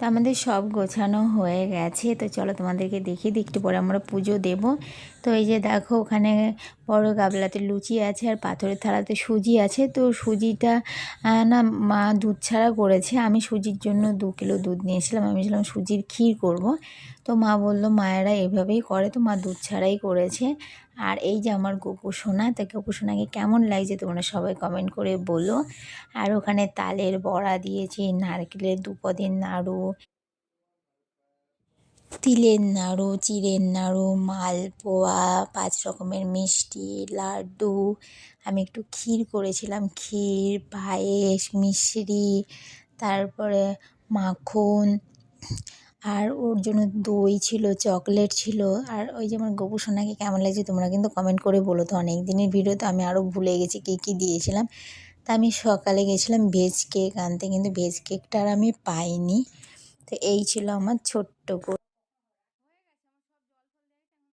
তো আমাদের সব গোছানো হয়ে গেছে। তো চলো তোমাদেরকে দেখিয়ে দিই, একটু পরে আমরা পুজো দেব। তো এই যে দেখো, ওখানে বড় গাবলাতে লুচি আছে আর পাথরের থালাতে সুজি আছে। তো সুজিটা না মা দুধ ছাড়া করেছে। আমি সুজির জন্য 2 কিলো দুধ নিয়েছিলাম। আমি ভেবেছিলাম সুজির ক্ষীর করব। তো মা বলল মায়েরা এভাবেই করে, তো মা দুধ ছাড়াই করেছে। আর এই যে আমার গোপু সোনা, তো গোপু সোনাকে কেমন লাগছে তোমরা সবাই কমেন্ট করে বলো। আর ওখানে তালের বড়া দিয়েছি, নারকেলের দুপদের নাড়ু, তিলের নাড়ু, চিড়ের নাড়ু, মালপোয়া, 5 রকমের মিষ্টি, লাড্ডু। আমি একটু ক্ষীর করেছিলাম, ক্ষীর, পায়েস, মিষ্টি, তারপরে মাখন, আর ওর জন্য দই ছিল, চকলেট ছিল। আর ওই যে আমার গোপু সোনাকে কেমন লাগছে তোমরা কিন্তু কমেন্ট করে বলো। তো অনেক দিনের ভিডিও, তো আমি আরও ভুলে গেছি কী কী দিয়েছিলাম। তা আমি সকালে গেছিলাম ভেজ কেক আনতে, কিন্তু ভেজ কেকটা আর আমি পাইনি। তো এই ছিল আমার ছোট্ট